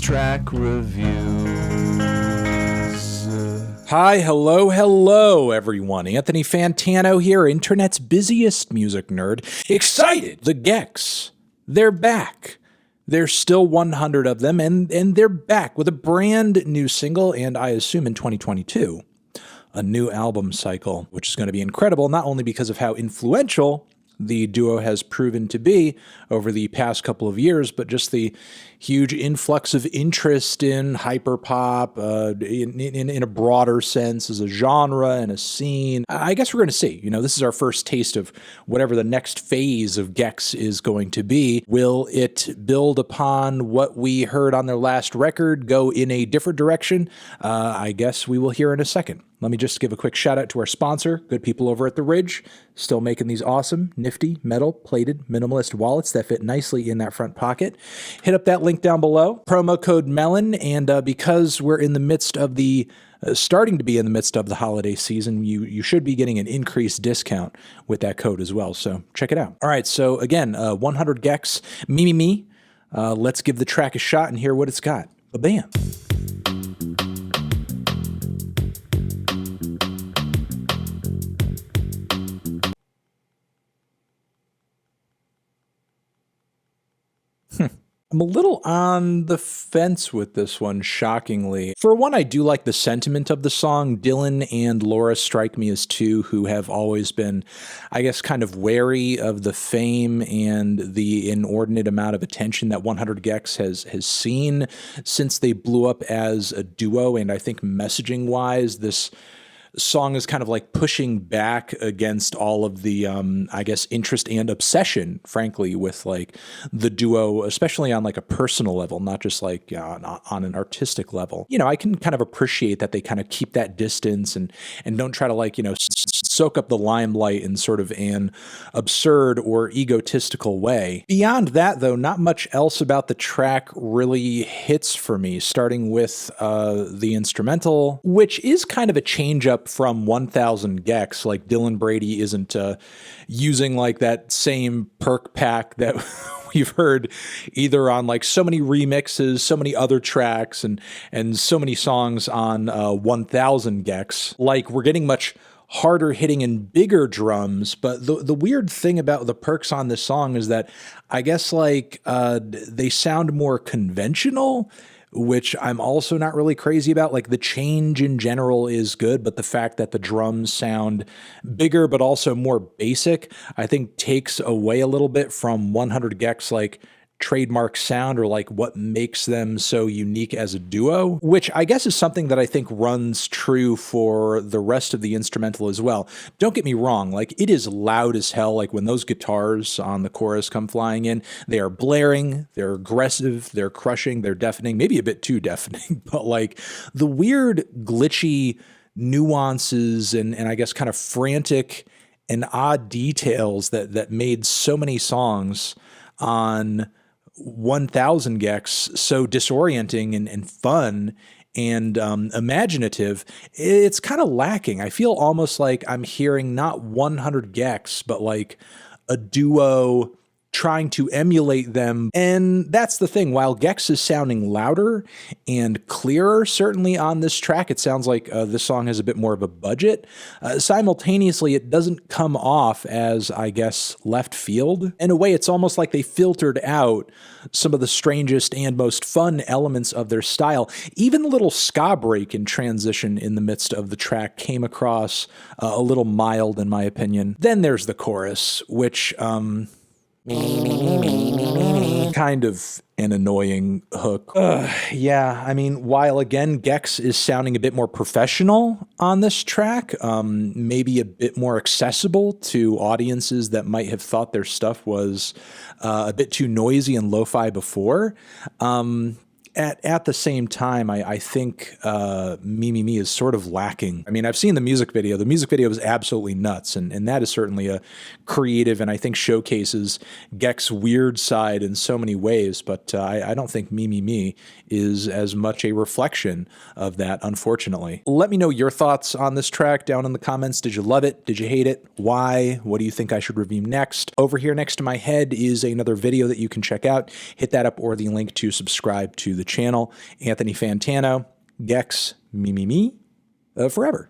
Track Reviews. Hi, hello, everyone. Anthony Fantano here, internet's busiest music nerd. Excited! The Gex. They're back. There's still 100 of them, and they're back with a brand new single, and I assume in 2022, a new album cycle, which is going to be incredible, not only because of how influential the duo has proven to be over the past couple of years, but just the huge influx of interest in hyperpop, in a broader sense as a genre and a scene. I guess we're going to see. This is our first taste of whatever the next phase of Gex is going to be. Will it build upon what we heard on their last record, go in a different direction? I guess we will hear in a second. Let me just give a quick shout out to our sponsor, good people over at The Ridge, still making these awesome, nifty, metal-plated, minimalist wallets that fit nicely in that front pocket. Hit up that link down below, promo code MELON, and because we're in the midst of the, starting to be in the midst of the holiday season, you should be getting an increased discount with that code as well, so check it out. All right, so again, 100 Gex, me. Let's give the track a shot and hear what it's got. Ba-bam. I'm a little on the fence with this one, shockingly. For one, I do like the sentiment of the song. Dylan and Laura strike me as two who have always been, I guess, kind of wary of the fame and the inordinate amount of attention that 100 Gex has seen since they blew up as a duo. And I think messaging-wise, this song is kind of like pushing back against all of the, I guess, interest and obsession, frankly, with like the duo, especially on like a personal level, not just like on an artistic level. I can kind of appreciate that they kind of keep that distance and don't try to like, soak up the limelight in sort of an absurd or egotistical way. Beyond that, though, not much else about the track really hits for me, starting with the instrumental, which is kind of a change up from 1000 Gex. Like Dylan Brady isn't using like that same perk pack that we've heard either on like so many remixes, so many other tracks, and so many songs on 1000 Gex. Like we're getting much harder hitting and bigger drums, but the weird thing about the perks on this song is that I guess like they sound more conventional, which I'm also not really crazy about. Like the change in general is good, but the fact that the drums sound bigger but also more basic, I think takes away a little bit from 100 Gex like trademark sound or like what makes them so unique as a duo, which I guess is something that I think runs true for the rest of the instrumental as well. Don't get me wrong, like it is loud as hell. Like when those guitars on the chorus come flying in, they are blaring, they're aggressive, they're crushing, they're deafening, maybe a bit too deafening, but like the weird glitchy nuances and I guess kind of frantic and odd details that made so many songs on 1000 Gex so disorienting and fun and imaginative, it's kind of lacking. I feel almost like I'm hearing not 100 Gex, but like a duo trying to emulate them. And that's the thing. While Gex is sounding louder and clearer, certainly on this track, it sounds like this song has a bit more of a budget. Simultaneously, it doesn't come off as, I guess, left field. In a way, it's almost like they filtered out some of the strangest and most fun elements of their style. Even the little ska break and transition in the midst of the track came across a little mild, in my opinion. Then there's the chorus, which kind of an annoying hook. Yeah, I mean, while again, Gex is sounding a bit more professional on this track, maybe a bit more accessible to audiences that might have thought their stuff was a bit too noisy and lo-fi before. At the same time, I think Me is sort of lacking. I mean, I've seen the music video. The music video is absolutely nuts, and that is certainly a creative and I think showcases Gex' weird side in so many ways, but I don't think Me is as much a reflection of that, unfortunately. Let me know your thoughts on this track down in the comments. Did you love it? Did you hate it? Why? What do you think I should review next? Over here next to my head is another video that you can check out. Hit that up or the link to subscribe to the the channel. Anthony Fantano, Gex, me, forever.